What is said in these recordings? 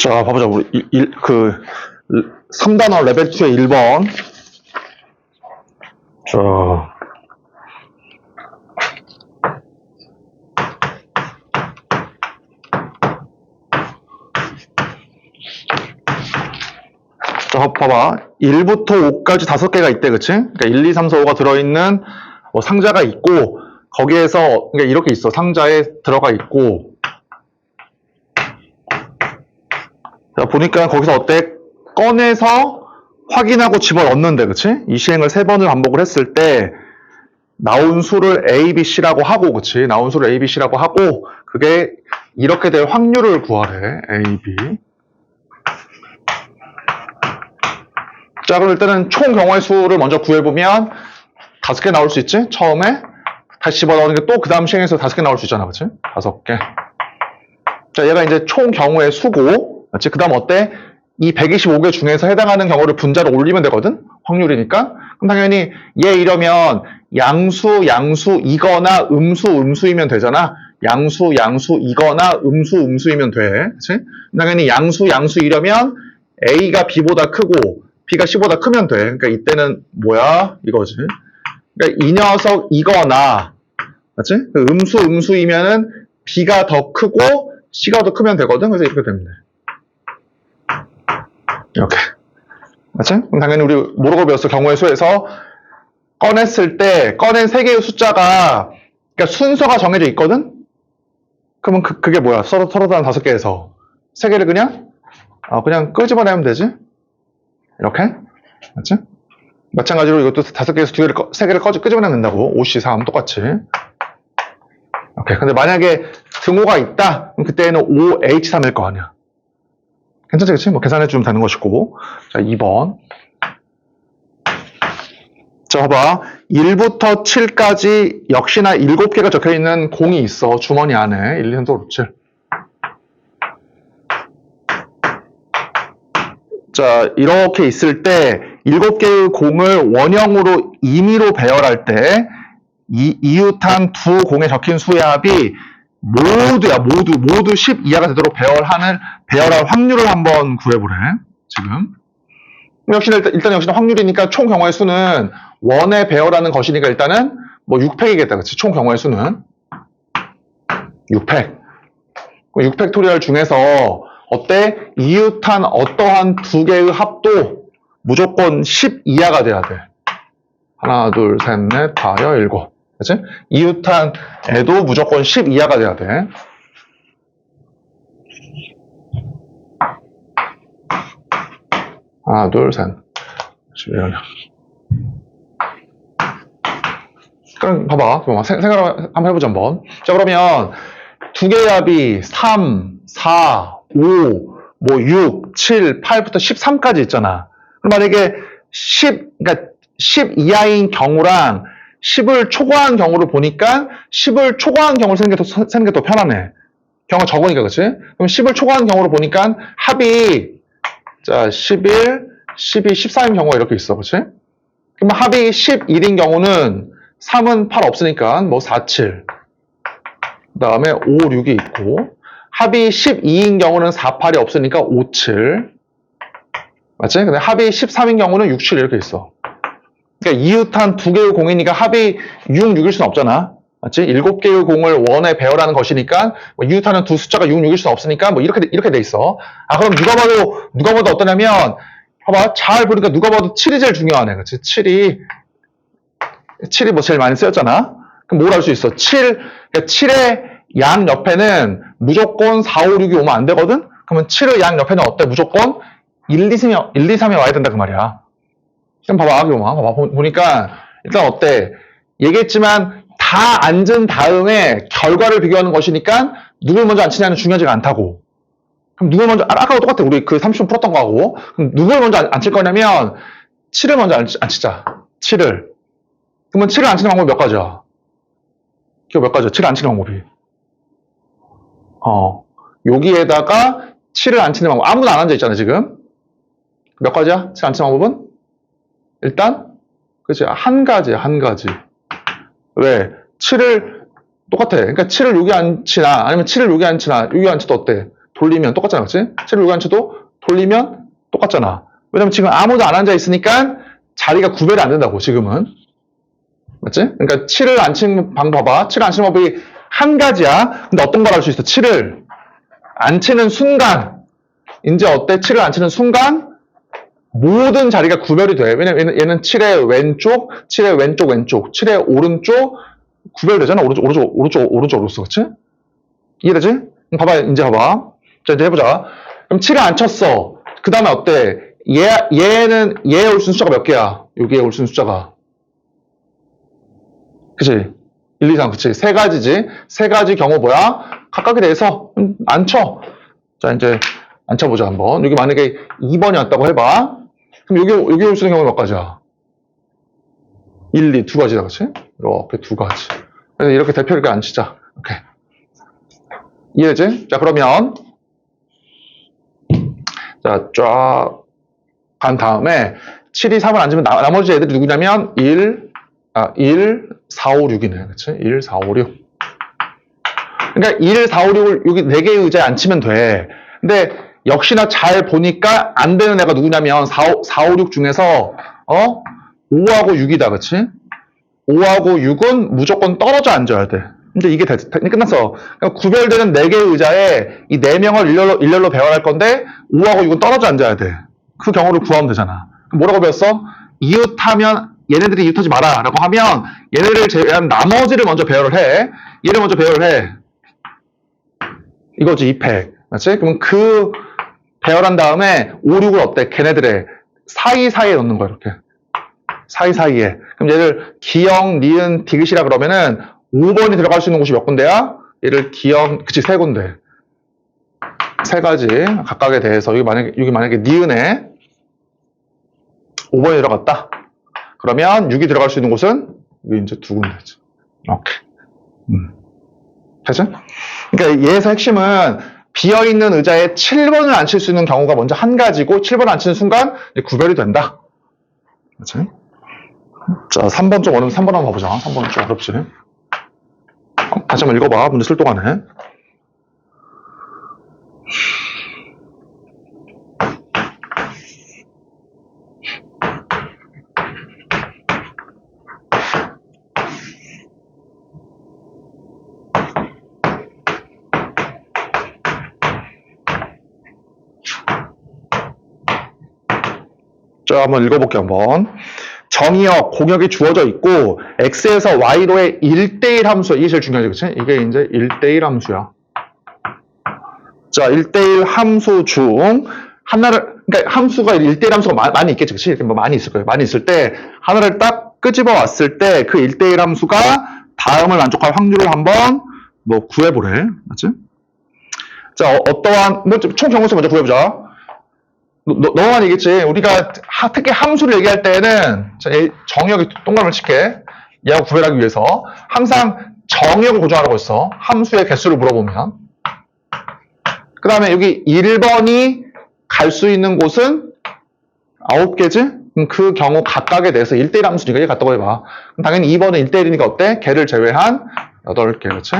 자, 봐보자. 우리 3단원 레벨 2의 1번. 자, 봐봐. 1부터 5까지 5개가 있대, 그치? 그러니까 1, 2, 3, 4, 5가 들어있는 뭐 상자가 있고, 거기에서, 그러니까 이렇게 있어. 상자에 들어가 있고. 자, 보니까 거기서 어때? 꺼내서 확인하고 집어넣는데, 그치? 이 시행을 3번을 반복을 했을 때, 나온 수를 A, B, C라고 하고, 그치? 나온 수를 A, B, C라고 하고, 그게 이렇게 될 확률을 구하래. A, B. 자, 그럼 일단은 총 경우의 수를 먼저 구해보면 5개 나올 수 있지? 처음에 다시 집어넣는 게 또 그 다음 시행에서 5개 나올 수 있잖아, 그치? 5개. 자, 얘가 이제 총 경우의 수고, 그치? 그 다음 어때? 이 125개 중에서 해당하는 경우를 분자로 올리면 되거든? 확률이니까. 그럼 당연히 얘 이러면 양수이거나 음수이면 되잖아. 양수이거나 음수이면 돼. 그치? 당연히 양수이려면 A가 B보다 크고 B가 C보다 크면 돼. 그러니까 이때는 뭐야? 이거지. 그러니까 이 녀석이거나, 맞지? 음수이면은 B가 더 크고 C가 더 크면 되거든. 그래서 이렇게 되면 돼. 이렇게. 맞지? 그럼 당연히 우리 모르고 배웠어. 경우의 수에서 꺼냈을 때 꺼낸 3개의 숫자가, 그러니까 순서가 정해져 있거든? 그러면 그게 뭐야? 서로 다른 5개에서 3개를 그냥 끄집어내면 되지? 이렇게. 맞지? 마찬가지로 이것도 5개에서 3개를 끄집어내면 된다고. 5C, 3 똑같이. 오케이. 근데 만약에 등호가 있다? 그럼 그때는 5H3일 거 아니야. 괜찮지, 그치? 뭐 계산해주면 되는 것이고. 자, 2번. 자, 봐봐. 1부터 7까지 역시나 7개가 적혀있는 공이 있어. 주머니 안에. 1, 2, 3, 4, 5, 7. 자, 이렇게 있을 때 7개의 공을 원형으로 임의로 배열할 때 이웃한 두 공에 적힌 수의 합이 모두 10 이하가 되도록 배열할 확률을 한번 구해보래. 지금. 일단 역시나 확률이니까 총 경우의 수는 원에 배열하는 것이니까 일단은 뭐 6팩이겠다. 그치? 총 경우의 수는 6팩. 6팩토리얼 중에서 어때? 이웃한 어떠한 두 개의 합도 무조건 10 이하가 돼야 돼. 하나, 둘, 셋, 넷, 다, 여, 일곱. 그치? 이웃한 애도 무조건 10 이하가 돼야 돼. 하나, 둘, 셋. 11. 그럼 봐봐. 생각을 한번 해보자, 한번. 자, 그러면 두 개의 합이 3, 4, 5, 뭐 6, 7, 8부터 13까지 있잖아. 그럼 만약에 10 이하인 경우랑 10을 초과한 경우를 보니까 10을 초과한 경우를 세는 게 더 편하네. 경우가 적으니까, 그치? 그럼 10을 초과한 경우를 보니까 합이, 자, 11, 12, 14인 경우가 이렇게 있어, 그치? 그럼 합이 11인 경우는 3은 8 없으니까 뭐 4, 7. 그 다음에 5, 6이 있고, 합이 12인 경우는 4, 8이 없으니까 5, 7. 맞지? 근데 합이 13인 경우는 6, 7 이렇게 있어. 그러니까 이웃한 두 개의 공이니까 합이 6, 6일 수는 없잖아. 맞지? 7개의 공을 원에 배열하는 것이니까 뭐 이웃하는 두 숫자가 6, 6일 수는 없으니까 뭐 이렇게 돼 있어. 아, 그럼 누가 봐도 어떠냐면, 봐봐. 잘 보니까 누가 봐도 7이 제일 중요하네. 그치? 7이 뭐 제일 많이 쓰였잖아. 그럼 뭘 할 수 있어? 7, 그러니까 7의 양 옆에는 무조건 4, 5, 6이 오면 안 되거든? 그러면 7의 양 옆에는 어때? 무조건 1, 2, 3이 와야 된다 그 말이야. 그럼 봐봐, 보니까 일단 어때? 얘기했지만 다 앉은 다음에 결과를 비교하는 것이니까 누굴 먼저 앉히냐는 중요하지가 않다고. 그럼 누굴 먼저, 아까와 똑같아. 우리 그 30분 풀었던 거하고. 그럼 누굴 먼저 앉힐 거냐면 7을 먼저 앉히자. 7을. 그러면 7을 앉히는 방법이 몇 가지야? 기억 몇 가지야? 7을 앉히는 방법이. 여기에다가 7을 앉히는 방법. 아무도 안 앉아 있잖아, 지금. 몇 가지야? 7 앉히는 방법은? 일단, 그치. 한 가지야, 한 가지. 왜? 7을, 똑같아. 그러니까 7을 여기 앉히나, 아니면 7을 여기 앉히나, 여기 앉혀도 어때? 돌리면 똑같잖아, 그치? 7을 유관체도 돌리면 똑같잖아. 왜냐면 지금 아무도 안 앉아 있으니까 자리가 구별이 안 된다고, 지금은. 맞지? 그러니까 7을 안 치는 방법 봐봐. 7을 안 치는 방법이 한 가지야. 근데 어떤 걸 할 수 있어? 7을 안 치는 순간. 이제 어때? 7을 안 치는 순간 모든 자리가 구별이 돼. 왜냐면 얘는 7의 왼쪽, 7의 왼쪽, 왼쪽, 7의 오른쪽 구별되잖아. 오른쪽, 그치? 이해되지? 봐봐, 이제 봐봐. 자, 이제 해보자. 그럼 7을 안 쳤어. 그 다음에 어때? 얘의 올 수 있는 숫자가 몇 개야? 여기에 올 수 있는 숫자가. 그치? 1, 2, 3, 그치? 세 가지지? 세 가지 경우 뭐야? 각각에 대해서 안 쳐. 자, 이제 안 쳐보자, 한번. 여기 만약에 2번이었다고 해봐. 그럼 여기 올 수 있는 경우가 몇 가지야? 1, 2, 두 가지다, 그치? 이렇게 두 가지. 그래서 이렇게 대표 이렇게 안 치자. 오케이. 이해되지? 자, 그러면, 자, 쫙 간 다음에, 7, 2, 3을 안 치면 나머지 애들이 누구냐면, 1, 4, 5, 6이네. 그치? 1, 4, 5, 6. 그러니까 1, 4, 5, 6을 여기 4개의 의자에 앉히면 돼. 근데 역시나 잘 보니까 안 되는 애가 누구냐면 4, 5, 6 중에서 5하고 6이다. 그치? 5하고 6은 무조건 떨어져 앉아야 돼. 근데 이게 끝났어. 그러니까 구별되는 4개의 의자에 이 4명을 일렬로 배열할 건데 5하고 6은 떨어져 앉아야 돼. 그 경우를 구하면 되잖아. 그럼 뭐라고 배웠어? 이웃하면 얘네들이 이웃하지 마라 라고 하면 얘네들을 제외한 나머지를 먼저 배열을 해. 얘를 먼저 배열을 해. 이거지, 2팩. 맞지? 그러면 그 배열한 다음에 5, 6을 어때? 걔네들의 사이사이에 넣는 거야, 이렇게. 사이사이에. 그럼 얘를 기역, 니은, 디귿이라 그러면은 5번이 들어갈 수 있는 곳이 몇 군데야? 얘를 기역, 그치, 3군데. 3가지 각각에 대해서 여기 만약에 니은에 5번이 들어갔다. 그러면 6이 들어갈 수 있는 곳은 여기 이제 2군데지. 오케이. 됐죠? 그러니까 얘에서 핵심은 비어있는 의자에 7번을 앉힐 수 있는 경우가 먼저 한 가지고 7번 앉히는 순간 구별이 된다. 그렇지? 자, 3번 좀 어려우면 3번 한번 봐보자. 3번은 좀 어렵지. 다시 한번 읽어봐. 문제 쓸 동안에. 자, 한번 읽어볼게요, 한번. 정의역, 공역이 주어져 있고, x에서 y로의 1대1 함수, 이게 제일 중요하지, 그치? 이게 이제 1대1 함수야. 자, 1대1 함수 중, 그러니까 함수가 1대1 함수가 많이 있겠지, 그치? 이렇게 뭐 많이 있을 거예요. 많이 있을 때, 하나를 딱 끄집어 왔을 때, 그 1대1 함수가 다음을 만족할 확률을 한번, 구해보래. 맞지? 자, 어떠한, 총 경우수 먼저 구해보자. 너만 얘기했지. 우리가 특히 함수를 얘기할 때는 정의역이 동그라미를 칠게. 얘하고 구별하기 위해서 항상 정의역을 고정하라고 했어. 함수의 개수를 물어보면. 그 다음에 여기 1번이 갈 수 있는 곳은 9개지? 그 경우 각각에 대해서 1대1 함수니까 얘 같다고 해봐. 그럼 당연히 2번은 1대1이니까 어때? 걔를 제외한 8개. 그렇지?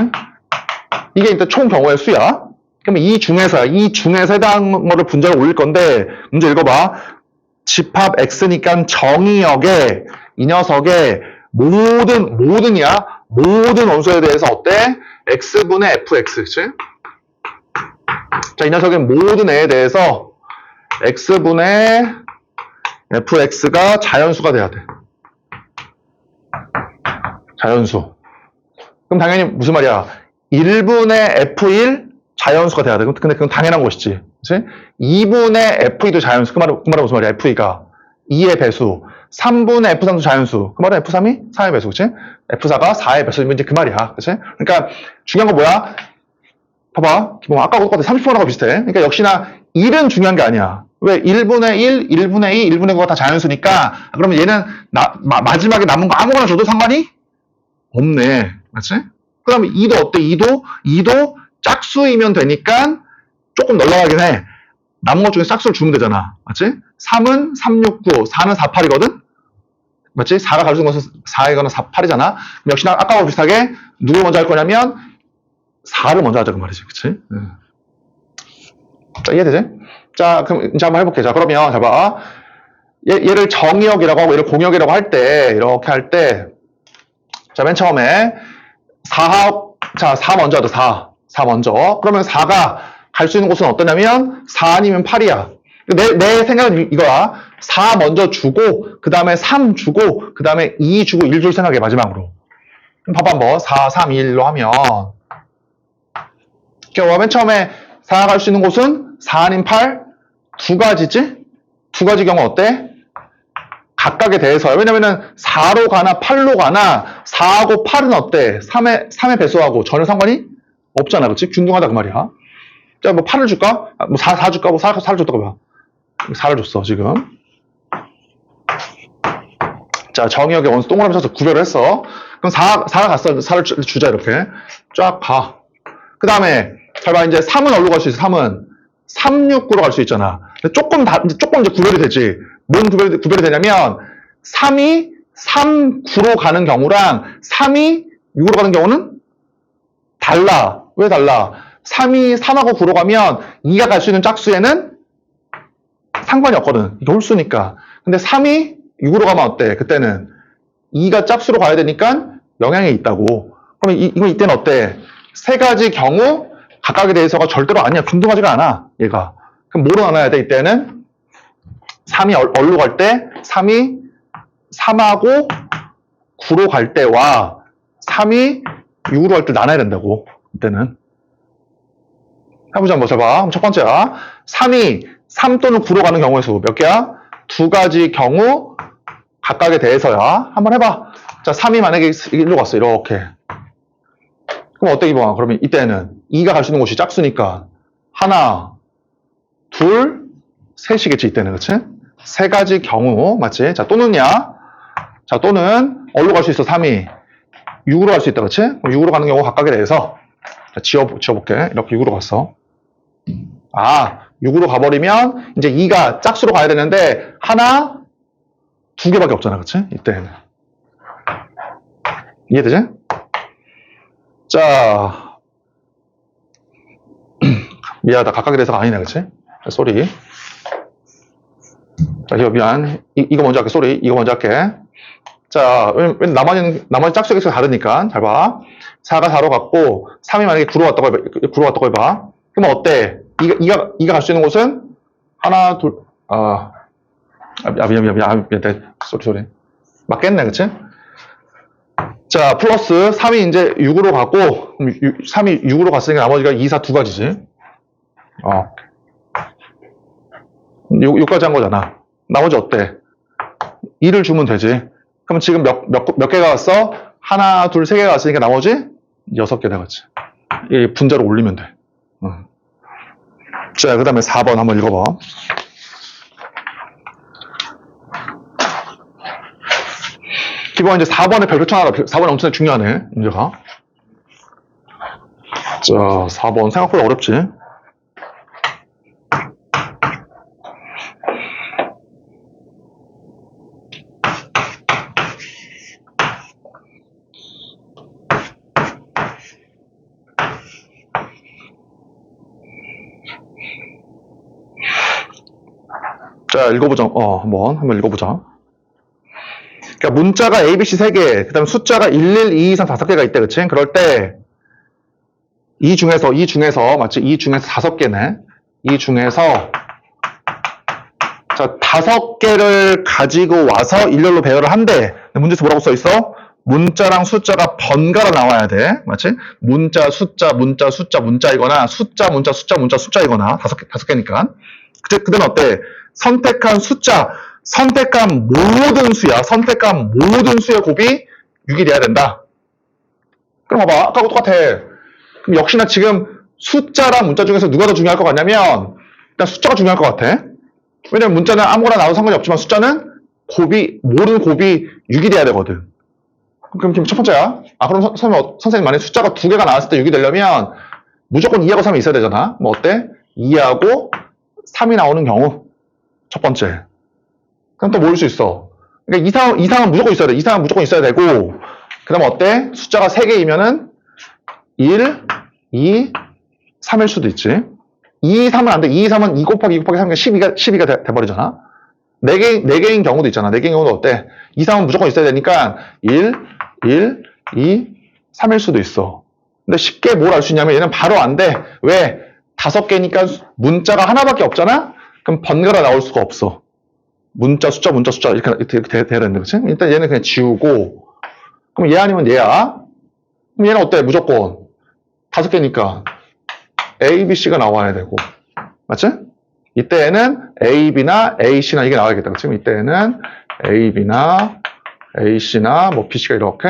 이게 일단 총 경우의 수야. 그러면 이 중에서 해당 거를 분자를 올릴 건데, 문제 읽어봐. 집합 x니까 정의역에, 이 녀석의 모든 원소에 대해서 어때? x분의 fx, 그치? 자, 이 녀석의 모든 애에 대해서 x분의 fx가 자연수가 돼야 돼. 자연수. 그럼 당연히 무슨 말이야? 1분의 f1 자연수가 돼야 돼. 근데 그건 당연한 것이지. 그치? 2분의 f2도 자연수. 그 말은 무슨 말이야? f2가 2의 배수. 3분의 f3도 자연수. 그 말은 f3이 4의 배수. 그치? f4가 4의 배수면 이제 그 말이야. 그치? 그러니까 중요한 건 뭐야? 봐봐. 아까 똑같아. 30%하고 비슷해. 그러니까 역시나 1은 중요한 게 아니야. 왜? 1분의 1, 1분의 2, 1분의 9가 다 자연수니까 그러면 얘는 마지막에 남은 거 아무거나 줘도 상관이 없네. 맞지? 그 다음에 2도 어때? 2도 짝수이면 되니까 조금 널널하긴 해. 남은 것 중에 짝수를 주면 되잖아. 맞지? 3은 3, 6, 9, 4는 4, 8이거든? 맞지? 4가 가르치는 것은 4이거나 4, 8이잖아. 역시나 아까와 비슷하게 누굴 먼저 할 거냐면 4를 먼저 하자 그 말이지. 그치? 자, 이해되지? 자, 그럼 이제 한번 해볼게. 자, 그러면, 자, 봐. 얘를 정의역이라고 하고, 얘를 공역이라고 할 때, 이렇게 할 때, 자, 맨 처음에, 4 먼저 하자, 4 먼저. 그러면 4가 갈 수 있는 곳은 어떠냐면, 4 아니면 8이야. 내 생각은 이거야. 4 먼저 주고, 그 다음에 3 주고, 그 다음에 2 주고, 1 줄 생각해, 마지막으로. 그럼 봐봐, 한번. 4, 3, 2, 1로 하면. 그러니까 맨 처음에 4가 갈 수 있는 곳은 4 아닌 8, 두 가지지? 두 가지 경우 어때? 각각에 대해서요. 왜냐면은 4로 가나 8로 가나 4하고 8은 어때? 3의 배수하고 전혀 상관이 없잖아. 그치? 균등하다 그 말이야. 자, 뭐 8을 줄까? 뭐 4 줄까? 뭐 4를 줬다고 봐. 4를 줬어, 지금. 자, 정의역에 원수 동그라미 쳐서 구별을 했어. 그럼 4가 갔어. 4를 주자, 이렇게. 쫙 가. 그 다음에, 잘 봐. 이제 3은 어디로 갈 수 있어? 3은. 3, 6, 9로 갈 수 있잖아. 근데 조금 이제 구별이 되지. 뭔 구별이 되냐면, 3이 3, 9로 가는 경우랑 3이 6으로 가는 경우는 달라. 왜 달라? 3이 3하고 9로 가면 2가 갈 수 있는 짝수에는 상관이 없거든. 이게 홀수니까. 근데 3이 6으로 가면 어때? 그때는 2가 짝수로 가야 되니까 영향이 있다고. 그러면 이때는 어때? 세 가지 경우 각각에 대해서가 절대로 아니야. 균등하지가 않아. 얘가. 그럼 뭐로 나눠야 돼? 이때는 3이 얼로 갈 때 3이 3하고 9로 갈 때와 3이 6으로 갈 때 나눠야 된다고. 이때는. 해보자 한번 잘 봐. 첫 번째야. 3이 3 또는 9로 가는 경우의 수 몇 개야? 두 가지 경우 각각에 대해서야. 한번 해봐. 자, 3이 만약에 1로 갔어. 이렇게. 그럼 어때 이봐. 그러면 이때는 2가 갈 수 있는 곳이 짝수니까 하나, 둘, 셋이겠지 이때는. 그치? 세 가지 경우 맞지? 자, 또는야. 자, 또는 어디로 갈 수 있어? 3이 6으로 갈 수 있다. 그치? 그럼 6으로 가는 경우 각각에 대해서 자, 지워볼게. 이렇게 6으로 갔어. 6으로 가버리면 이제 2가 짝수로 가야 되는데 하나, 두 개밖에 없잖아. 그치? 이때는. 이해되지? 자, 미안하다. 각각에 대해서가 아니네. 그치? 쏘리. 자, 이거 미안. 이거 먼저 할게. 쏘리. 이거 먼저 할게. 자, 나머지 짝수 개수가 다르니까. 잘 봐. 4가 4로 갔고, 3이 만약에 9로 갔다고 해봐. 그럼 어때? 2가 갈 수 있는 곳은? 하나, 둘, 미안. 쏘리. 맞겠네, 그치? 자, 플러스 3이 이제 6으로 가고, 3이 6으로 갔으니까 나머지가 2, 4 두 가지지. 6까지 한 거잖아. 나머지 어때? 2를 주면 되지. 그럼 지금 몇 개가 왔어? 하나, 둘, 세 개가 왔으니까 나머지 6개 나갔지. 이 분자로 올리면 돼. 자, 그 다음에 4번 한번 읽어봐. 기본 이제 4번에 별표 쳐놔라. 4번 엄청 중요하네, 문제가. 자, 4번 생각보다 어렵지. 자, 읽어보자. 한번 읽어보자. 그러니까 문자가 A, B, C 3개, 그 다음에 숫자가 1, 1, 2, 3, 5개가 있대, 그치? 그럴 때, 이 중에서, 맞지? 이 중에서 5개네. 이 중에서, 자, 5개를 가지고 와서 일렬로 배열을 한대. 문제에서 뭐라고 써있어? 문자랑 숫자가 번갈아 나와야 돼. 맞지? 문자, 문자이거나, 숫자이거나, 5개니까. 그 다음에 어때? 선택한 모든 수의 곱이 6이 돼야 된다. 그럼 봐봐. 아까하고 똑같아. 그럼 역시나 지금 숫자랑 문자 중에서 누가 더 중요할 것 같냐면, 일단 숫자가 중요할 것 같아. 왜냐면 문자는 아무거나 나와도 상관이 없지만 숫자는 모든 곱이 6이 돼야 되거든. 그럼 지금 첫 번째야. 그럼 선생님 만약에 숫자가 2개가 나왔을 때 6이 되려면 무조건 2하고 3이 있어야 되잖아. 뭐 어때? 2하고 3이 나오는 경우. 첫 번째. 그럼 또 모일 수 있어. 그러니까 이상은 무조건 있어야 돼. 이상은 무조건 있어야 되고, 그 다음에 어때? 숫자가 3개이면은 1, 2, 3일 수도 있지. 2, 3은 안 돼. 2, 3은 2 곱하기 2 곱하기 3이 12가 돼버리잖아. 4개인 경우도 있잖아. 4개인 경우도 어때? 2, 3은 무조건 있어야 되니까 1, 2, 3일 수도 있어. 근데 쉽게 뭘 알 수 있냐면 얘는 바로 안 돼. 왜? 5개니까 문자가 하나밖에 없잖아? 그럼 번갈아 나올 수가 없어. 문자, 숫자 이렇게 돼야 되는데, 그치? 일단 얘는 그냥 지우고, 그럼 얘 아니면 얘야. 그럼 얘는 어때? 무조건 5개니까 A, B, C가 나와야 되고, 맞지? 이때에는 A, B나 A, C나 이게 나와야겠다. 그치? 이때에는 A, B나 A, C나 뭐 B, C가 이렇게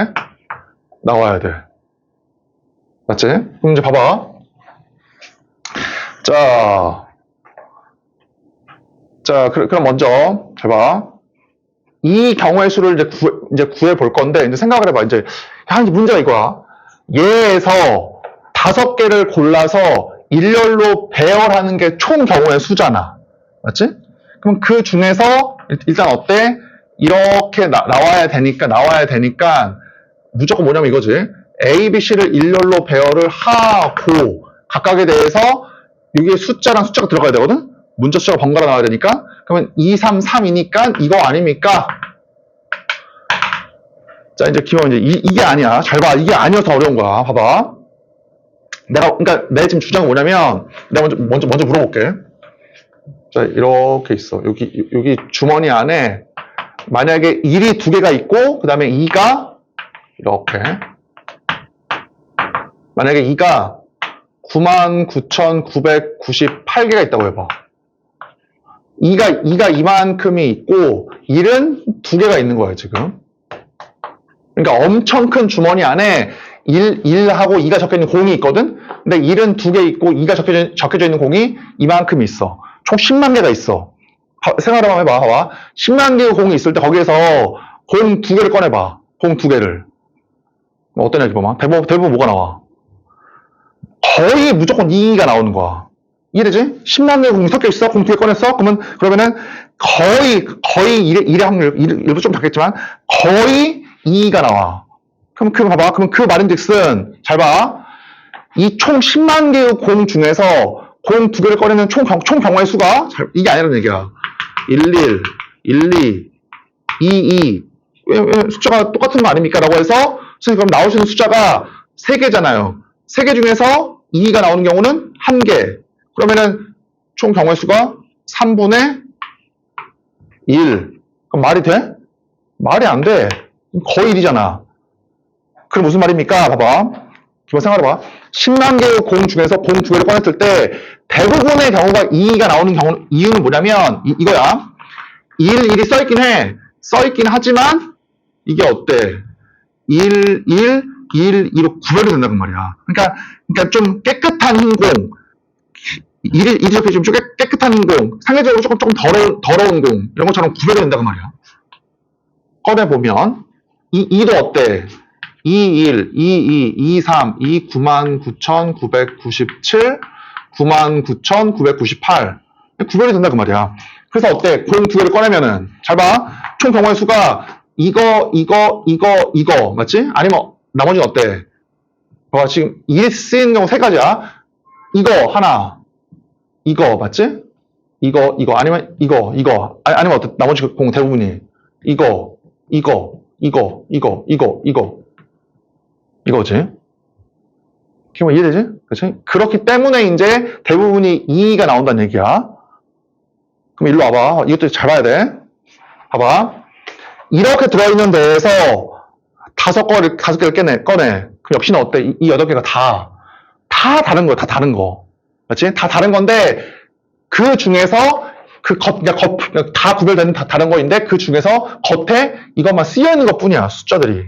나와야 돼. 맞지? 그럼 이제 봐봐. 자, 그럼 먼저, 잘 봐. 이 경우의 수를 이제 구해 볼 건데, 이제 생각을 해봐. 이제 문제가 이거야. 얘에서 5개를 골라서 일렬로 배열하는 게 총 경우의 수잖아. 맞지? 그럼 그 중에서 일단 어때? 이렇게 나와야 되니까 무조건 뭐냐면 이거지. A, B, C를 일렬로 배열을 하고 각각에 대해서 여기에 숫자랑 숫자가 들어가야 되거든? 문자 숫자가 번갈아 나와야 되니까. 그러면 2, 3, 3이니까 이거 아닙니까? 자, 이제 기본 이게 아니야. 잘 봐. 이게 아니어서 어려운 거야. 봐봐. 그러니까 내 지금 주장은 뭐냐면 내가 먼저 물어볼게. 자, 이렇게 있어. 여기 주머니 안에 만약에 1이 2개가 있고 그 다음에 2가 이렇게 만약에 2가 99,998개가 있다고 해봐. 2가 이만큼이 있고 1은 2개가 있는 거야 지금. 그러니까 엄청 큰 주머니 안에 1하고 2가 적혀있는 공이 있거든? 근데 1은 2개 있고 2가 적혀져 있는 공이 이만큼 있어. 총 10만 개가 있어. 생각을 한번 해봐. 봐봐. 10만 개의 공이 있을 때 거기에서 공 2개를 꺼내봐. 공 2개를. 어떤 얘기 봐봐. 대부분 뭐가 나와? 거의 무조건 2가 나오는 거야. 이해되지? 10만 개의 공이 섞여 있어. 공 2개 꺼냈어. 그러면은 거의 1의 확률, 일부 좀 작겠지만 거의 2가 나와. 그럼 봐봐. 그럼 그 말인즉슨 잘 봐. 이 총 10만 개의 공 중에서 공 2개를 꺼내는 총 경우의 수가 이게 아니라는 얘기야. 11, 12, 22. 왜 숫자가 똑같은 거 아닙니까? 라고 해서 그럼 나올 수 있는 숫자가 3개잖아요. 3개 중에서 2가 나오는 경우는 1개. 그러면은 총 경우의 수가 3분의 1. 그럼 말이 돼? 말이 안 돼. 거의 1이잖아. 그럼 무슨 말입니까? 봐봐. 기본 생각해봐. 10만 개의 공 중에서 공 2개를 꺼냈을 때 대부분의 경우가 2가 나오는 이유는 뭐냐면 이거야. 1이 써있긴 해. 써있긴 하지만 이게 어때? 1, 2로 구별이 된다고 말이야. 그러니까 좀 깨끗한 흰 공. 1이 이렇게 좀 깨끗한 흰 공. 상대적으로 조금 더러운 공. 이런 것처럼 구별이 된다고 말이야. 꺼내보면 2도 어때? 2, 1, 2, 2, 2, 3, 2, 99,997, 99,998. 구별이 된다 그 말이야. 그래서 어때? 공 2개를 꺼내면은 잘 봐. 총 경우의 수가 이거 맞지? 아니면 나머지는 어때? 봐봐. 지금 2에 쓰이는 경우 3가지야. 이거 하나, 이거 맞지? 이거 아니면 이거 아니면 어때? 나머지 공 대부분이 이거지. 기본 이해되지? 그렇지? 그렇기 때문에 이제 대부분이 2가 나온다는 얘기야. 그럼 일로 와봐. 이것도 잘 봐야 돼. 봐봐. 이렇게 들어있는 데에서 5개를 꺼내. 그럼 역시나 어때? 이 8개가 다 다른 거야. 다 다른 거. 맞지? 다 다른 건데, 그 중에서 다 구별되는 다 다른 거인데, 그 중에서 겉에 이것만 쓰여있는 것 뿐이야. 숫자들이.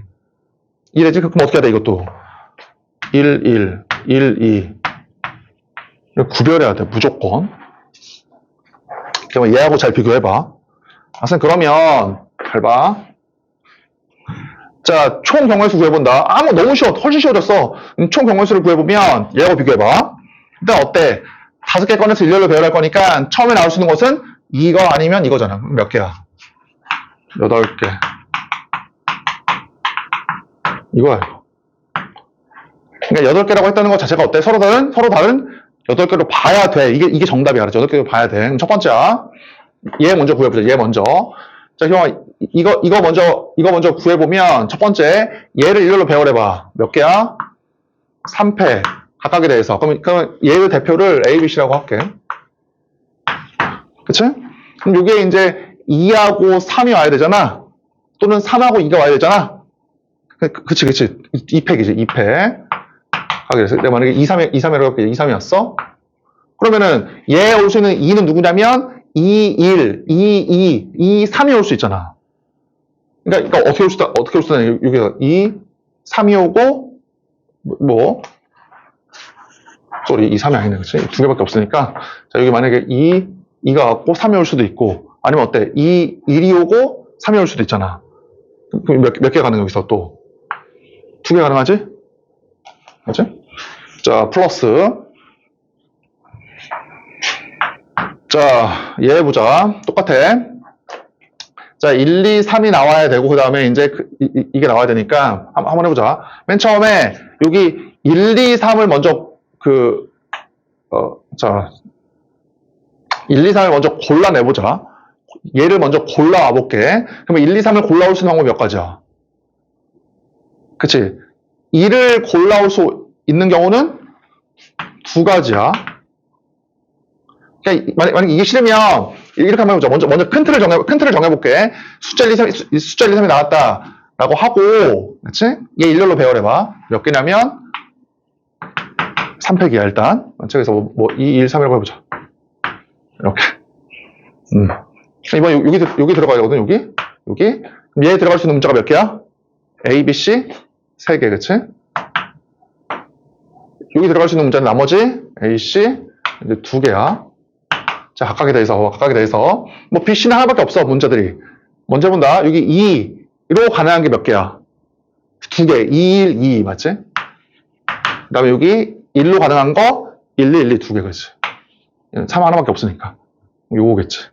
이래지? 그럼 어떻게 해야 돼, 이것도? 1, 2. 구별해야 돼, 무조건. 그럼 얘하고 잘 비교해봐. 선생님, 그러면, 잘 봐. 자, 총 경우의 수 구해본다. 너무 쉬워. 훨씬 쉬워졌어. 총 경우의 수를 구해보면, 얘하고 비교해봐. 일단 어때? 5개 꺼내서 일렬로 배열할 거니까, 처음에 나올 수 있는 것은 이거 아니면 이거잖아. 그럼 몇 개야? 8개. 이거야, 이거. 그러니까 8개라고 했다는 것 자체가 어때? 서로 다른 8개로 봐야 돼. 이게 정답이야. 그렇죠? 8개로 봐야 돼. 그럼 첫 번째야. 얘 먼저 구해보자. 얘 먼저. 자, 형아, 이거 먼저 구해보면, 첫 번째, 얘를 일렬로 배열해봐. 몇 개야? 3패. 각각에 대해서. 그럼 얘의 대표를 A, B, C라고 할게. 그치? 그럼 요게 이제 2하고 3이 와야 되잖아. 또는 3하고 2가 와야 되잖아. 그치. 2팩이지, 2팩. 그래서 내가 만약에 2, 3이라고 할게. 2, 3이었어? 그러면은, 얘 올 수 있는 2는 누구냐면, 2, 1, 2, 2, 2, 3이 올 수 있잖아. 그러니까 어떻게 올 수 있다, 여기가 2, 3이 오고, 쏘리, 2, 3이 아니네, 그치? 두 개밖에 없으니까. 자, 여기 만약에 2가 왔고, 3이 올 수도 있고, 아니면 어때? 1이 오고, 3이 올 수도 있잖아. 그럼 몇 개 가능, 여기서 또? 2개 가능하지? 맞지? 자, 플러스. 자, 얘 보자. 똑같아. 자, 1, 2, 3이 나와야 되고, 그 다음에 이제 이게 나와야 되니까, 한번 해보자. 맨 처음에, 여기 1, 2, 3을 먼저, 1, 2, 3을 먼저 골라내보자. 얘를 먼저 골라와 볼게. 그러면 1, 2, 3을 골라올 수 있는 방법이 몇 가지야? 그치? 2를 골라올 수 있는 경우는 2가지야. 그러니까 만약에 이게 싫으면 이렇게 한번 해보자. 먼저 큰 틀을 정해볼게. 숫자 1, 2, 3이 나왔다라고 하고, 그렇지? 얘 일렬로 배열해봐. 몇 개냐면 3팩이야 일단. 그래서 2, 1, 3이라고 해보자. 이렇게. 이번 여기 들어가야 되거든. 여기. 그럼 얘 들어갈 수 있는 문자가 몇 개야? A, B, C 3개, 그치? 여기 들어갈 수 있는 문자는 나머지 A, C 이제 2개야. 자, 각각에 대해서. 뭐, B, C는 하나밖에 없어, 문제들이. 먼저 본다. 여기 2로 가능한 게 몇 개야? 2개. 2, 1, 2, 맞지? 그 다음에 여기 1로 가능한 거, 1, 1, 2, 2개, 그렇지? 3 하나밖에 없으니까. 요거겠지.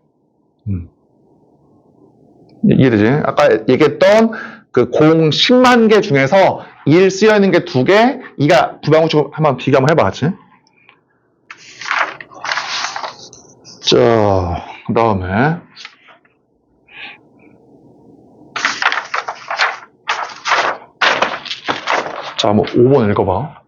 이해되지? 아까 얘기했던 그 공 10만 개 중에서 1 쓰여있는 게 2개, 2가 부방우측 한번 비교 한번 해봐, 같이. 자, 그 다음에. 자, 뭐 5번 읽어봐.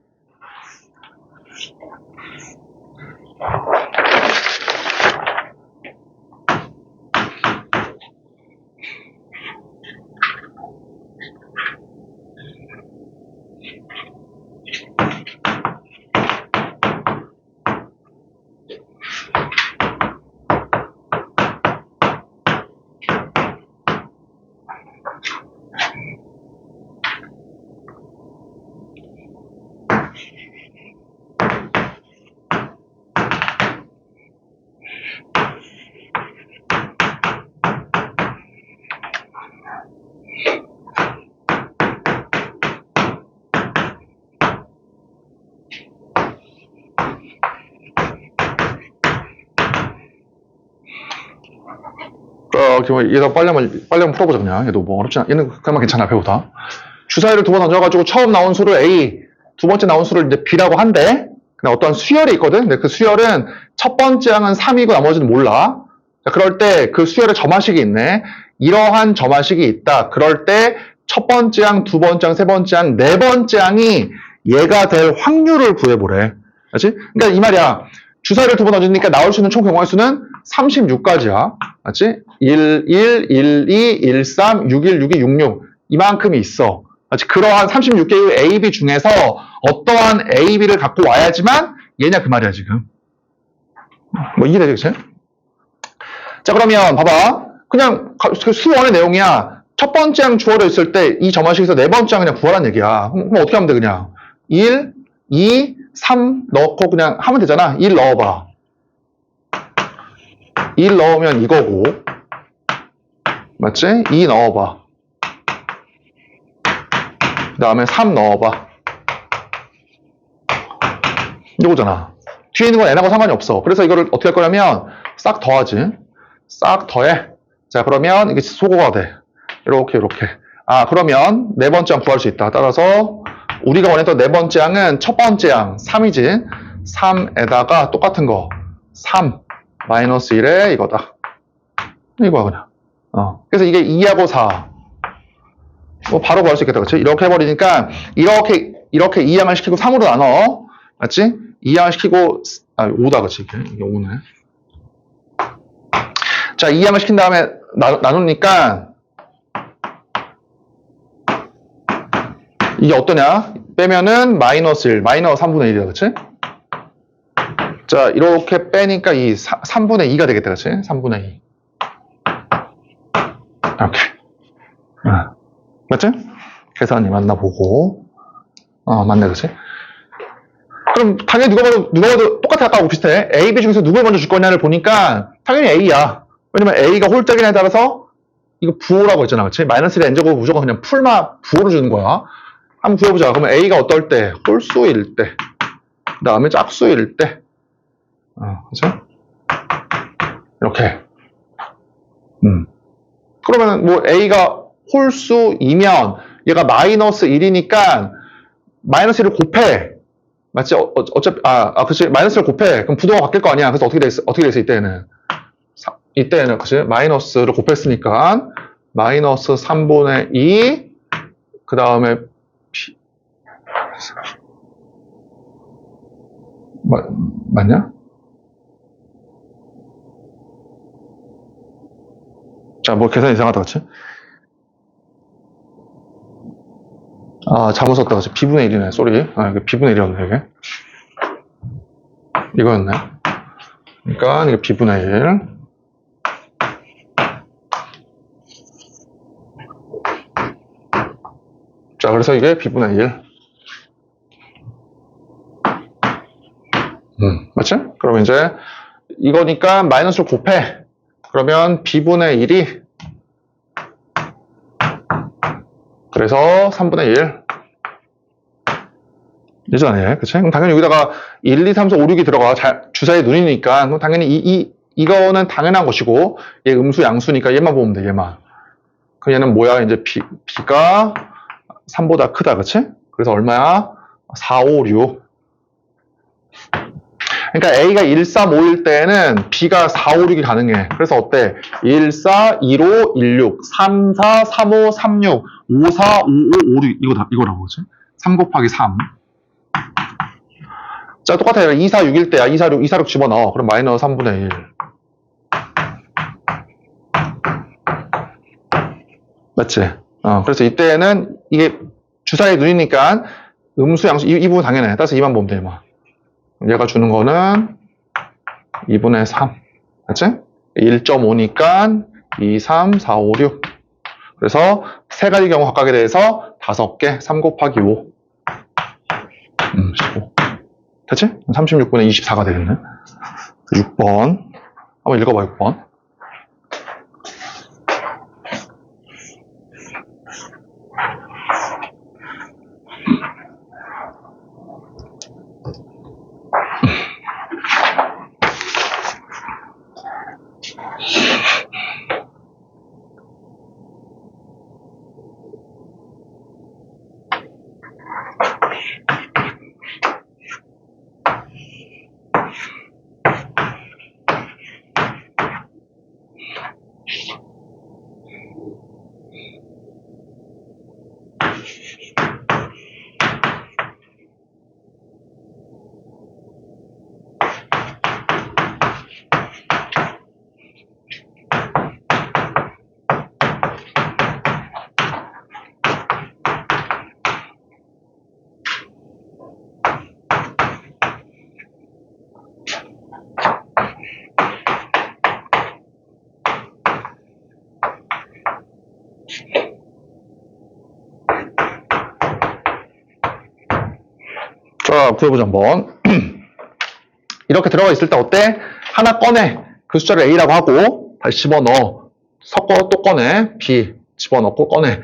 얘도 빨리 한번 풀어보자, 그냥. 얘도 뭐 어렵지 않아. 얘는 그냥 괜찮아, 배우다. 주사위를 2번 던져가지고 처음 나온 수를 A, 두 번째 나온 수를 이제 B라고 한대. 근데 어떠한 수열이 있거든? 근데 그 수열은 첫 번째 항은 3이고 나머지는 몰라. 자, 그럴 때 그 수열에 점화식이 있네. 이러한 점화식이 있다. 그럴 때 첫 번째 항, 두 번째 항, 세 번째 항, 네 번째 항이 얘가 될 확률을 구해보래. 그렇지? 그러니까 이 말이야. 주사위를 2번 던지니까 나올 수 있는 총 경우의 수는 36가지야. 맞지? 1, 2, 1, 3, 6, 1, 6, 2, 6, 6. 이만큼이 있어. 맞지? 그러한 36개의 A, B 중에서 어떠한 A, B를 갖고 와야지만 얘냐 그 말이야, 지금. 뭐 이해되지, 그치? 자, 그러면 봐봐. 그냥 수원의 내용이야. 첫 번째 항 주어져 있을 때 이 점화식에서 네 번째 항 그냥 구하라는 얘기야. 그럼 어떻게 하면 돼, 그냥? 1, 2, 3 넣고 그냥 하면 되잖아. 1 넣어봐. 1 넣으면 이거고. 맞지? 2 넣어봐. 그 다음에 3 넣어봐. 이거잖아. 뒤에 있는 건 n하고 상관이 없어. 그래서 이거를 어떻게 할 거냐면 싹 더하지. 싹 더해. 자, 그러면 이게 소거가 돼. 이렇게. 아, 그러면 네 번째 항 구할 수 있다. 따라서 우리가 원했던 네 번째 항은 첫 번째 항 3이지. 3에다가 똑같은 거 3 마이너스 1에 이거다. 이거야 그냥. 그래서 이게 2하고 4 뭐 바로 구할 수 있겠다. 그치? 이렇게 해버리니까 이렇게 2항을 시키고 3으로 나눠. 맞지? 2항을 시키고 5다. 그치? 이게 5네. 자, 2항을 시킨 다음에 나누니까 이게 어떠냐? 빼면은 마이너스 1, 마이너스 3분의 1이다. 그치? 자, 이렇게 빼니까 이 3분의 2가 되겠다. 그치? 3분의 2. 이렇게. 맞지? 계산이 맞나 보고. 맞네. 그치? 그럼 당연히 누가 봐도 똑같아. 아까하고 비슷해. A, B 중에서 누굴 먼저 줄 거냐를 보니까 당연히 A야. 왜냐면 A가 홀짝이냐에 따라서 이거 부호라고 했잖아. 그치? 마이너스 1의 n제곱 무조건 그냥 부호로 주는 거야. 한번 구해보자. 그러면 A가 어떨 때? 홀수일 때. 그 다음에 짝수일 때. 그치? 이렇게. 그러면 뭐 A가 홀수이면 얘가 마이너스 1이니까 마이너스 1을 곱해. 맞지? 어차피, 그치. 마이너스를 곱해. 그럼 부동가 바뀔 거 아니야. 그래서 어떻게 돼 있어, 이때는? 이때는, 그치. 마이너스를 곱했으니까, 마이너스 3분의 2, 그 다음에, 맞냐? 자, 뭐 계산 이상하다, 그치? 잘못 썼다, 그치? B분의 1이네, 쏘리. 이게 B분의 1이었네, 이게. 이거였네. 그러니까, 이게 B분의 1. 자, 그래서 이게 B분의 1. 맞지? 그럼 이제, 이거니까 마이너스를 곱해. 그러면 B분의 1이, 그래서 3분의 1. 예전에, 그치? 그럼 당연히 여기다가 1, 2, 3, 4, 5, 6이 들어가. 주사의 눈이니까. 그럼 당연히 이거는 당연한 것이고, 얘 음수, 양수니까 얘만 보면 돼, 얘만. 그럼 얘는 뭐야? 이제 B가 3보다 크다, 그치? 그래서 얼마야? 4, 5, 6. 그러니까 A가 1, 3, 5일 때는 B가 4, 5, 6이 가능해. 그래서 어때? 1, 4, 1, 5, 1, 6, 3, 4, 3, 5, 3, 6, 5, 4, 5, 5, 5, 6. 이거라고, 그치? 3 곱하기 3. 자, 똑같아요. 2, 4, 6일 때야. 2, 4, 6, 2, 4, 6 집어넣어. 그럼 마이너스 3분의 1. 맞지? 그래서 이때는 이게 주사의 눈이니까 음수, 양수, 이 부분 당연해. 따라서 2만 보면 돼, 막. 얘가 주는 거는 2분의 3. 맞지? 1.5니까 2, 3, 4, 5, 6. 그래서 세 가지 경우 각각에 대해서 5개, 3 곱하기 5. 15. 됐지? 36분의 24가 되겠네. 6번. 한번 읽어봐, 6번. 자, 구해보자, 한번. 이렇게 들어가 있을 때 어때? 하나 꺼내. 그 숫자를 A라고 하고, 다시 집어넣어. 섞어, 또 꺼내. B. 집어넣고 꺼내.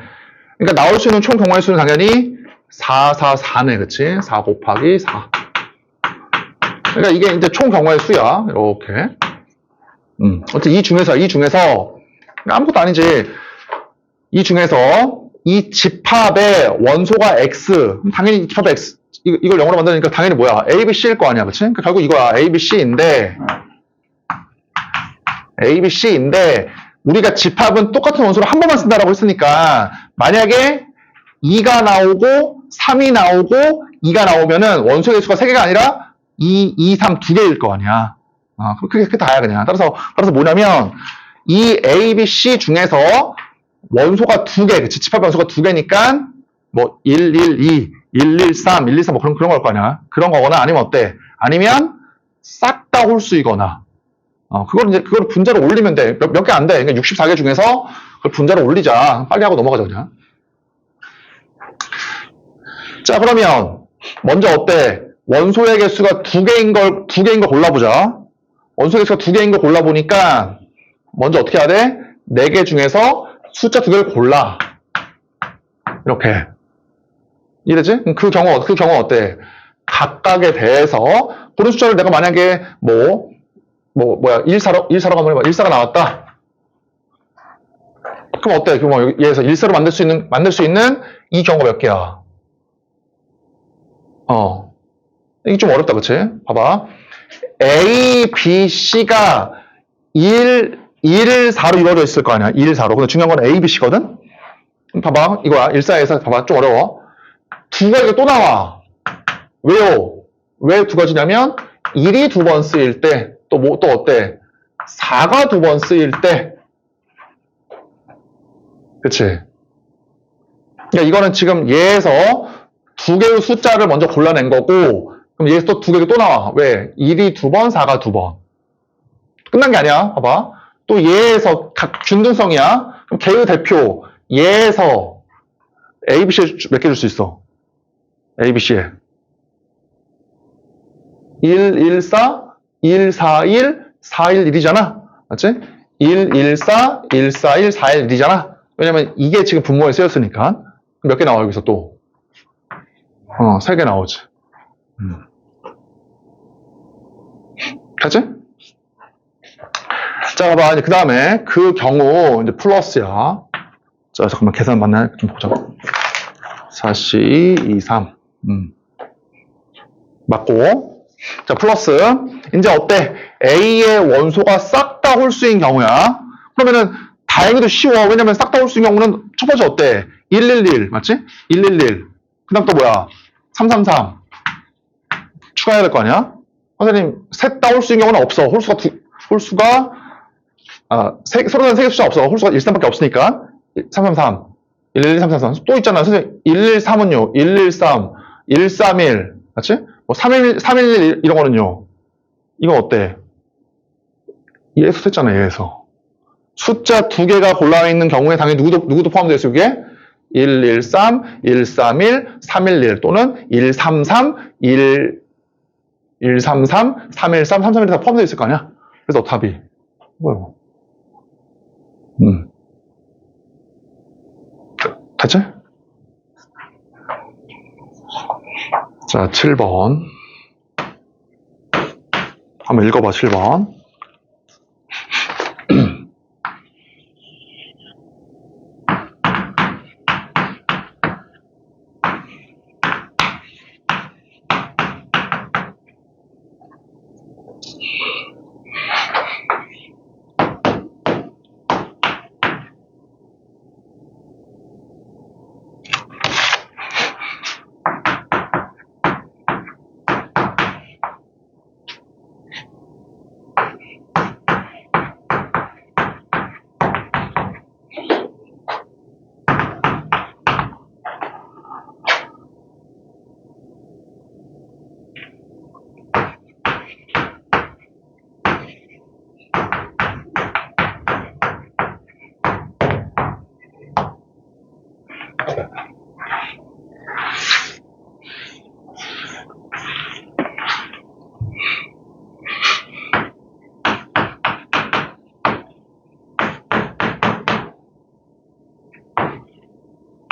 그러니까 나올 수 있는 총 경우의 수는 당연히 4, 4, 4네. 그치? 4 곱하기 4. 그러니까 이게 이제 총 경우의 수야. 이렇게. 어쨌든 이 중에서, 아무것도 아니지. 이 중에서 이 집합의 원소가 X. 당연히 집합의 X. 이걸 영어로 만드니까 당연히 뭐야? A, B, C일 거 아니야, 그치? 그러니까 결국 이거야. A, B, C인데, 우리가 집합은 똑같은 원소를 한 번만 쓴다라고 했으니까, 만약에 2가 나오고, 3이 나오고, 2가 나오면은 원소의 개수가 3개가 아니라 2, 2, 3 2개일 거 아니야. 그게 다야, 그냥. 따라서 뭐냐면, 이 A, B, C 중에서 원소가 2개, 그치? 집합 원소가 2개니까, 뭐, 1, 1, 2, 1, 1, 3, 1, 2, 3, 뭐 그런 걸 거 아니야. 그런 거거나 아니면 어때? 아니면, 싹 다 홀수이거나. 그걸 분자로 올리면 돼. 몇 개 안 돼. 그러니까 64개 중에서 그걸 분자로 올리자. 빨리 하고 넘어가자, 그냥. 자, 그러면, 먼저 어때? 원소의 개수가 2개인 걸 골라보자. 원소의 개수가 2개인 걸 골라보니까, 먼저 어떻게 해야 돼? 4개 중에서 숫자 2개를 골라. 이렇게. 이해되지? 그 경우 어때? 각각에 대해서, 고른 숫자를 내가 만약에, 1사로 가면 1사가 나왔다. 그럼 어때? 그럼 얘에서 1사로 만들 수 있는 이 경우가 몇 개야? 이게 좀 어렵다, 그치? 봐봐. A, B, C가 1, 4로 이루어져 있을 거 아니야? 1, 4로. 근데 중요한 건 A, B, C거든? 봐봐. 이거야. 1, 4에서 봐봐. 좀 어려워. 두 가지가 또 나와. 왜요? 왜 두 가지냐면, 1이 2번 쓰일 때, 또 어때? 4가 2번 쓰일 때. 그치? 그러니까 이거는 지금 얘에서 2개의 숫자를 먼저 골라낸 거고, 그럼 얘에서 또 2개가 또 나와. 왜? 1이 2번, 4가 2번. 끝난 게 아니야. 봐봐. 또 얘에서 각 균등성이야. 그럼 개의 대표, 얘에서 A, B, C 몇 개 줄 수 있어? A, B, C에. 1, 1, 4, 1, 4, 1, 4, 1, 1이잖아. 맞지? 1, 1, 4, 1, 4, 1, 4, 1, 1이잖아. 왜냐면 이게 지금 분모에 쓰였으니까. 몇 개 나와, 여기서 또? 3개 나오지. 됐지? 자, 봐봐. 그 다음에 그 경우, 이제 플러스야. 자, 잠깐만, 계산 맞나? 좀 보자. 4, 2, 3. 맞고. 자, 플러스. 이제 어때? A의 원소가 싹 다 홀수인 경우야. 그러면은, 다행히도 쉬워. 왜냐면 싹 다 홀수인 경우는 첫 번째 어때? 111. 맞지? 111. 그 다음 또 뭐야? 333. 추가해야 될 거 아니야? 선생님, 셋 다 홀수인 경우는 없어. 서로 다른 3개 숫자 없어. 홀수가 13밖에 없으니까. 333. 112, 333. 또 있잖아. 선생님, 113은요. 113, 131. 맞지? 뭐, 311 이런 거는요. 이거 어때? 얘에서 썼잖아, 얘에서. 숫자 2개가 골라있는 경우에 당연히 누구도 포함되어 있어, 이게? 113, 131, 311 또는 133, 133, 313, 331이 다 포함되어 있을 거 아니야? 그래서 답이. 뭐야, 됐지? 자, 7번. 한번 읽어봐, 7번.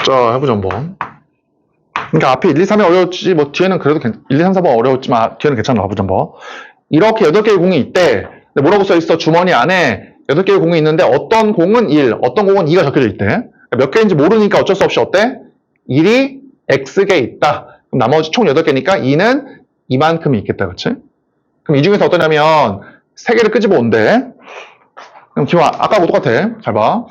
자, 해보자, 한번. 그러니까 앞에 1, 2, 3이 어려웠지, 뭐, 뒤에는 그래도 1, 2, 3, 4번 어려웠지만, 뒤에는 괜찮아. 해보자, 한번. 이렇게 8개의 공이 있대. 근데 뭐라고 써있어? 주머니 안에 8개의 공이 있는데, 어떤 공은 1, 어떤 공은 2가 적혀져 있대. 몇 개인지 모르니까 어쩔 수 없이 어때? 1이 X개 있다. 그럼 나머지 총 8개니까 2는 이만큼이 있겠다. 그치? 그럼 이 중에서 어떠냐면 3개를 끄집어 온대. 그럼 기본 아까하고 똑같아. 잘 봐.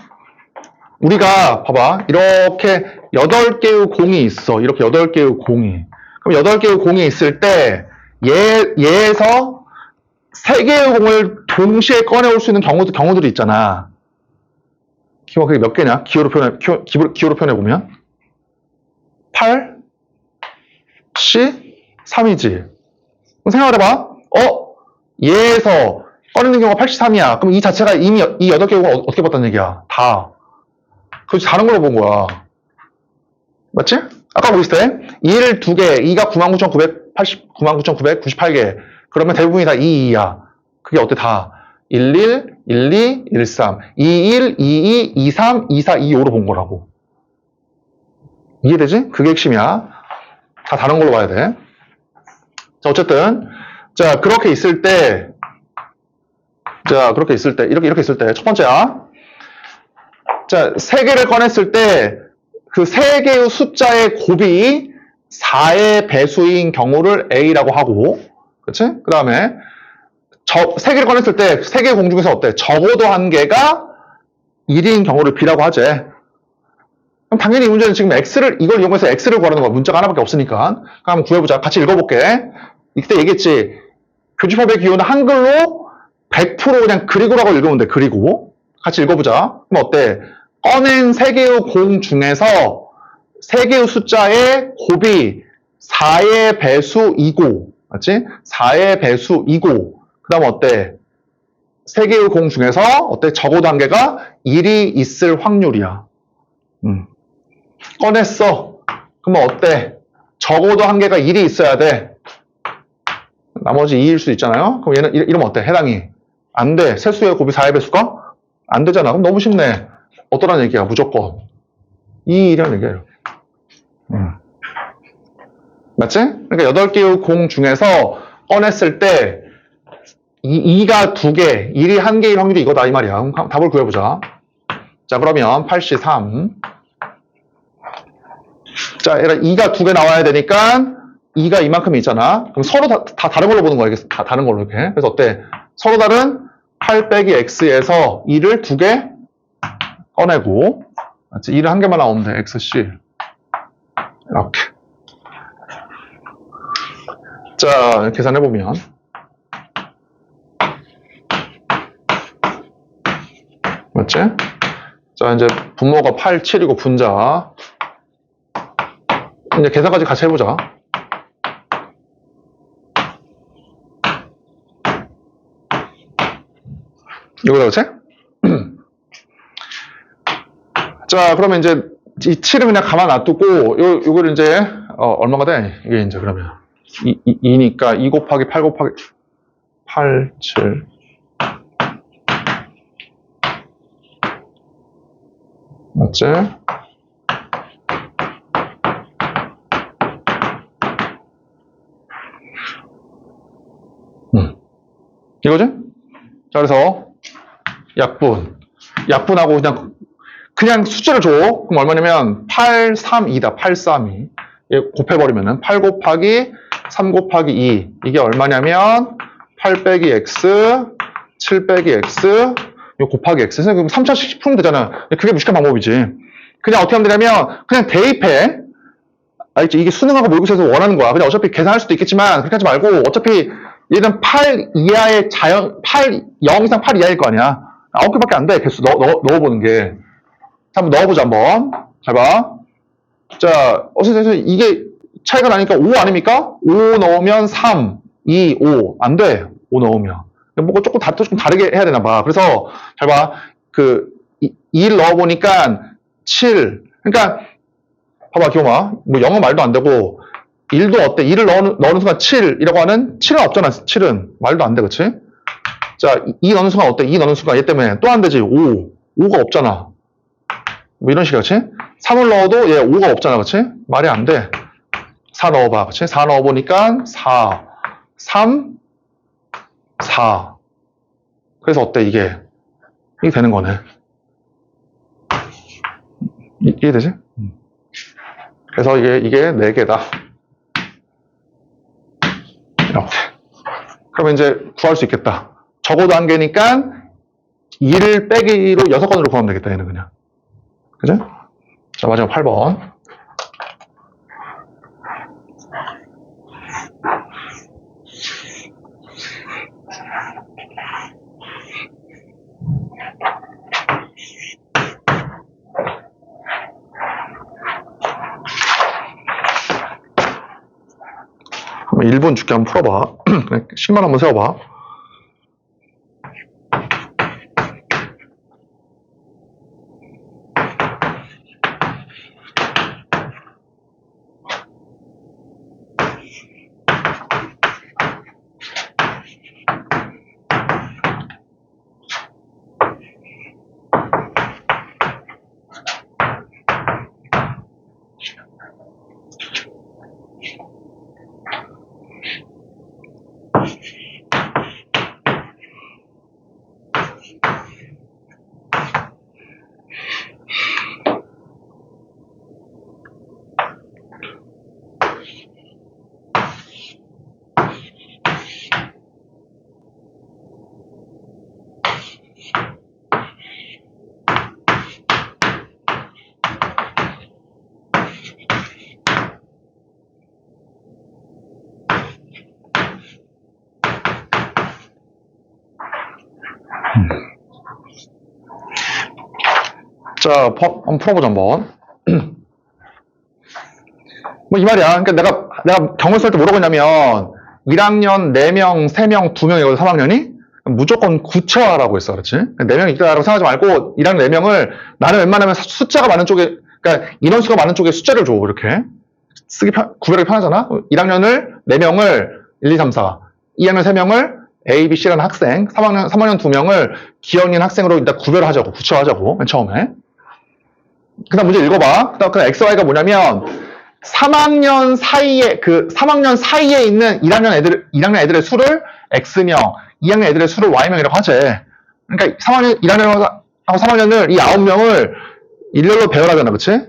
우리가 봐봐. 이렇게 8개의 공이 있어. 이렇게 8개의 공이. 그럼 8개의 공이 있을 때 얘에서 3개의 공을 동시에 꺼내올 수 있는 경우들이 있잖아. 기본 그게 몇 개냐? 기호로 표현해보면 8, C, 3이지. 그럼 생각해봐. 얘에서 꺼내는 경우가 83이야. 그럼 이 자체가 이미 이 8개 공을 어떻게 봤다는 얘기야? 다. 그렇지, 다른 걸로 본 거야. 맞지? 아까 보셨을 때 1, 2개, 2가 99,998개. 그러면 대부분이 다 2, 2야. 그게 어때? 다 11, 12, 13, 21, 22, 23, 24, 25로 본 거라고. 이해되지? 그게 핵심이야. 다 다른 걸로 봐야 돼. 자, 어쨌든 자, 그렇게 있을 때 이렇게 있을 때 첫 번째야. 자, 3개를 꺼냈을 때 그 3개의 숫자의 곱이 4의 배수인 경우를 A라고 하고, 그치? 그 다음에 3개를 꺼냈을 때 3개의 공 중에서 어때? 적어도 한 개가 1인 경우를 B라고 하지. 그럼 당연히 이 문제는 지금 이걸 이용해서 X를 구하는 거야. 문자가 하나밖에 없으니까. 그럼 한번 구해보자. 같이 읽어볼게. 이때 얘기했지. 교집합의 기호는 한글로 100% 그냥 그리고라고 읽으면 돼. 그리고. 같이 읽어보자. 그럼 어때? 꺼낸 3개의 공 중에서 3개의 숫자의 곱이 4의 배수이고, 맞지? 4의 배수이고, 그 다음 어때? 3개의 공 중에서 어때? 적어도 한 개가 1이 있을 확률이야. 꺼냈어. 그러면 어때? 적어도 한 개가 1이 있어야 돼. 나머지 2일 수 있잖아요? 그럼 얘는 이러면 어때? 해당이 안 돼. 세수의 곱이 4의 배수가? 안 되잖아. 그럼 너무 쉽네. 어떠라는 얘기야? 무조건 2이라는 얘기예요. 맞지? 그러니까 8개의 공 중에서 꺼냈을 때 2가 2개, 1이 1개일 확률이 이거다 이 말이야. 그럼 답을 구해보자. 자, 그러면 83. 자, 2가 2개 나와야 되니까 2가 이만큼 있잖아. 그럼 서로 다 다른 걸로 보는 거야. 이게 다 다른 걸로 이렇게. 그래서 어때? 서로 다른 8 빼기 x에서 2를 2개 꺼내고, 맞지? 2를 1개만 나오면 돼. xc. 이렇게. 자, 계산해보면. 맞지? 자, 이제 분모가 8, 7이고 분자. 이제 계산까지 같이 해보자. 이거다, 그치? 자, 그러면 이제 이 7은 그냥 가만 놔두고, 요거를 이제, 얼마가 돼? 이게 이제 그러면. 2니까 2 곱하기 8 곱하기 8, 7. 맞지? 이거지? 자, 그래서 약분하고 그냥 숫자를 줘. 그럼 얼마냐면 8, 3, 2다. 8, 3, 2. 얘 곱해버리면은 8 곱하기 3 곱하기 2. 이게 얼마냐면 8 빼기 x, 7 빼기 x, 이거 곱하기 x. 그럼 3차씩 풀면 되잖아. 그게 무식한 방법이지. 그냥 어떻게 하면 되냐면 그냥 대입해. 알겠지? 이게 수능하고 모의고사에서 원하는 거야. 그냥 어차피 계산할 수도 있겠지만 그렇게 하지 말고 어차피 얘는 8 이하의 0 이상 8 이하일 거 아니야. 9개밖에 안 돼. 개수 넣어보는 게. 자, 한번 넣어보자, 한번. 잘 봐. 자, 어쨌든 이게 차이가 나니까 5 아닙니까? 5 넣으면 3, 2, 5. 안 돼. 5 넣으면. 뭐가 조금 다르게 해야 되나 봐. 그래서, 잘 봐. 2를 넣어보니까 7. 그러니까, 봐봐, 기호마. 뭐 0은 말도 안 되고, 1도 어때? 2를 넣는 순간 7이라고 하는 7은 없잖아. 7은. 말도 안 돼, 그치? 자, 2 넣는 순간 어때? 2 넣는 순간 얘 때문에 또 안 되지. 5가 없잖아. 뭐 이런 식이야, 그치? 3을 넣어도 얘 5가 없잖아, 그치? 말이 안 돼. 4 넣어봐, 그치? 4 넣어보니까 4, 3, 4. 그래서 어때, 이게 되는 거네. 이해되지? 그래서 이게 4개다. 그러면 이제 구할 수 있겠다. 적어도 한 개니까 2를 빼기로 6건으로 구하면 되겠다, 얘는 그냥. 그죠? 자, 마지막 8번. 한번 1분 줄게 한번 풀어봐. 식만 한번 세워봐. 자, 한번 풀어보자, 한번. 뭐, 이 말이야. 그러니까 내가 경을 쓸 때 뭐라고 했냐면, 1학년 4명, 3명, 2명이거든, 3학년이? 무조건 구체화라고 했어, 그렇지? 4명 있다라고 생각하지 말고, 1학년 4명을, 나는 웬만하면 숫자가 많은 쪽에, 그러니까 인원수가 많은 쪽에 숫자를 줘, 이렇게. 구별하기 편하잖아? 1학년을, 4명을 1, 2, 3, 4. 2학년 3명을 A, B, C라는 학생, 3학년 2명을 기억있는 학생으로 일단 구별을 하자고, 구체화하자고, 맨 처음에. 그 다음 문제 읽어봐. 그 다음 X, Y가 뭐냐면, 3학년 사이에 있는 1학년 애들의 수를 X명, 2학년 애들의 수를 Y명이라고 하재. 그러니까 1학년하고 3학년을, 이 9명을 일렬로 배열하잖아, 그치?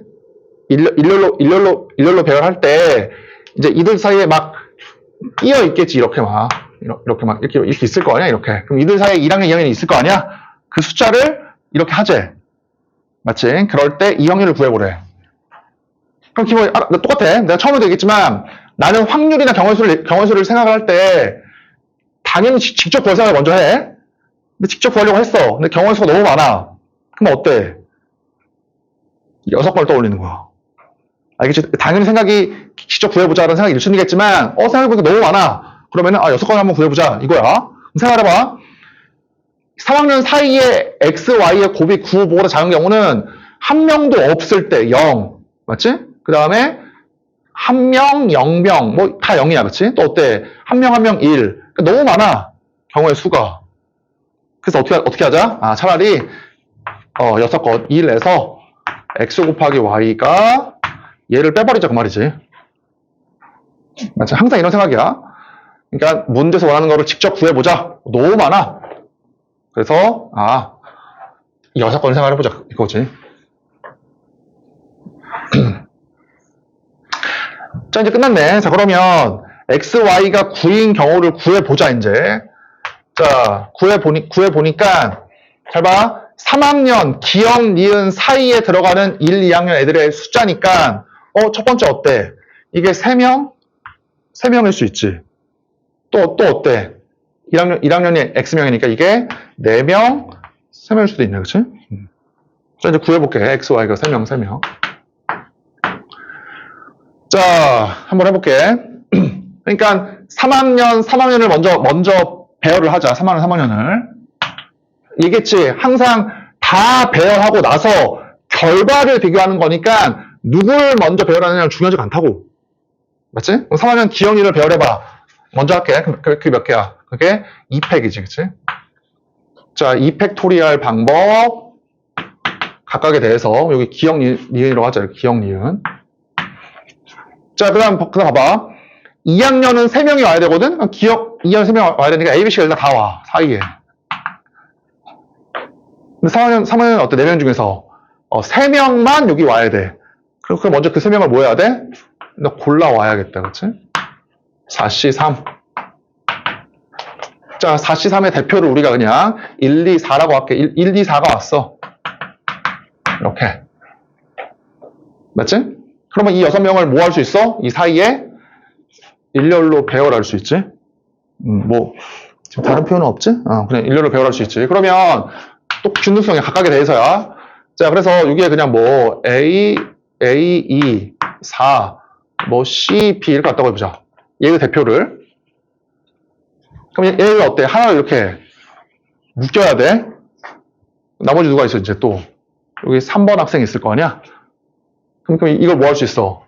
일렬로 배열할 때, 이제 이들 사이에 막 끼어 있겠지, 이렇게 막. 이렇게 있을 거 아니야, 이렇게. 그럼 이들 사이에 1학년, 2학년이 있을 거 아니야? 그 숫자를 이렇게 하재. 맞지? 그럴 때 이 확률을 구해보래. 그럼 기본 똑같아. 내가 처음에도 얘기했지만 나는 확률이나 경험수를 생각을 할 때 당연히 직접 구할 생각을 먼저 해. 근데 직접 구하려고 했어. 근데 경험수가 너무 많아. 그럼 어때? 6번을 떠올리는 거야. 알겠지? 당연히 직접 구해보자라는 생각이 일순이겠지만 생각해보니까 너무 많아. 그러면은 6건 한번 구해보자 이거야. 그럼 생각해봐. 3학년 사이에 X, Y의 곱이 9, 보다 작은 경우는 한 명도 없을 때 0. 맞지? 그 다음에 한 명, 0명, 뭐 다 0이야. 그치? 또 어때? 한 명, 1. 그러니까 너무 많아. 경우의 수가. 그래서 어떻게 하자? 차라리 6건 1에서 X 곱하기 Y가 얘를 빼버리자 그 말이지. 맞지? 항상 이런 생각이야. 그러니까 문제에서 원하는 거를 직접 구해보자. 너무 많아. 그래서 6건을 생각해보자 이거지. 자, 이제 끝났네. 자, 그러면 X, Y가 9인 경우를 구해보자, 이제. 자, 구해보니까 잘 봐. 3학년 기억, 니은 사이에 들어가는 1, 2학년 애들의 숫자니까 첫 번째 어때? 이게 3명? 3명일 수 있지. 또 어때? 1학년이 X명이니까 이게 4명, 3명일 수도 있네, 그치? 자, 이제 구해볼게. X, Y가 3명. 자, 한번 해볼게. 그러니까 3학년을 먼저 배열을 하자. 3학년을. 얘기했지. 항상 다 배열하고 나서 결과를 비교하는 거니까 누굴 먼저 배열하느냐는 중요하지 않다고. 맞지? 3학년 기억리를 배열해봐. 먼저 할게. 그게 몇 개야? 그게 2팩이지, 그치? 자, 2팩토리얼 방법 각각에 대해서 여기 기억 니은이라고 하자. 기억 니은. 자, 그 다음 봐봐. 2학년은 3명이 와야 되거든? 2학년 3명 와야 되니까 A, B, C가 일단 다 와. 사이에. 근데 3학년은 어때? 4명 중에서 3명만 여기 와야 돼. 그럼 먼저 그 3명을 뭐 해야 돼? 너 골라와야겠다. 그치? 4C3. 자, 4C3의 대표를 우리가 그냥 1, 2, 4라고 할게. 1, 2, 4가 왔어. 이렇게. 맞지? 그러면 이 6명을 뭐 할 수 있어? 이 사이에 일렬로 배열할 수 있지? 뭐, 지금 다른 표현은 없지? 그냥 일렬로 배열할 수 있지. 그러면 또 균등성이 각각에 대해서야. 자, 그래서 여기에 그냥 뭐, A, 2, 4, 뭐, C, B 이렇게 갖다가 해보자. 얘의 대표를. 그럼 얘가 어때? 하나를 이렇게 묶여야 돼. 나머지 누가 있어, 이제 또. 여기 3번 학생이 있을 거 아니야? 그럼 이걸 뭐 할 수 있어?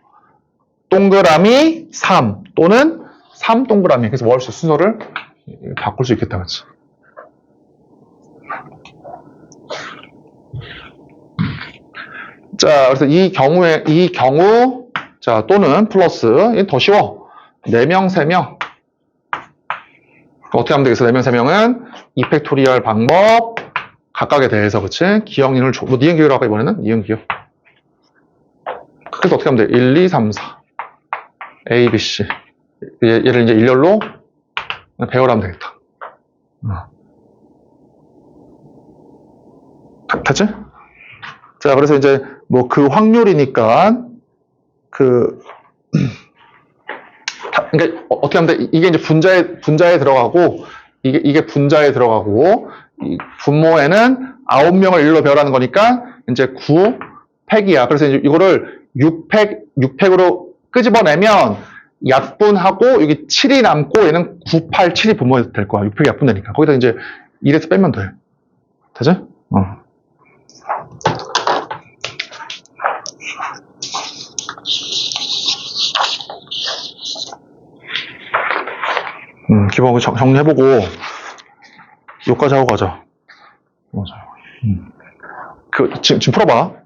동그라미 3 또는 3 동그라미. 그래서 뭐 할 수 있어? 순서를 바꿀 수 있겠다, 그치? 자, 그래서 이 경우, 자, 또는 플러스, 얘 더 쉬워. 4명, 3명. 어떻게 하면 되겠어? 4명, 3명은 이펙토리얼 방법, 각각에 대해서, 그치? 기억인을 줘. 뭐, 니은 기억이라고 이번에는? 니은 기억. 그래서 어떻게 하면 돼? 1, 2, 3, 4. A, B, C. 얘를 이제 일렬로 배열하면 되겠다. 됐지? 자, 그래서 이제 뭐 그 확률이니까 그러니까 어떻게 하면 돼? 이게 이제 분자에 들어가고 이게 분자에 들어가고 이 분모에는 9명을 일로 배열하는 거니까 이제 9 팩이야. 그래서 이제 이거를 6팩으로 끄집어내면 약분하고 여기 7이 남고 얘는 9, 8, 7이 분모가 될 거야. 6팩이 약분되니까. 거기다 이제 1에서 빼면 돼. 되지? 기본 정리해보고 여기까지 하고 가자. 맞아. 지금 풀어봐.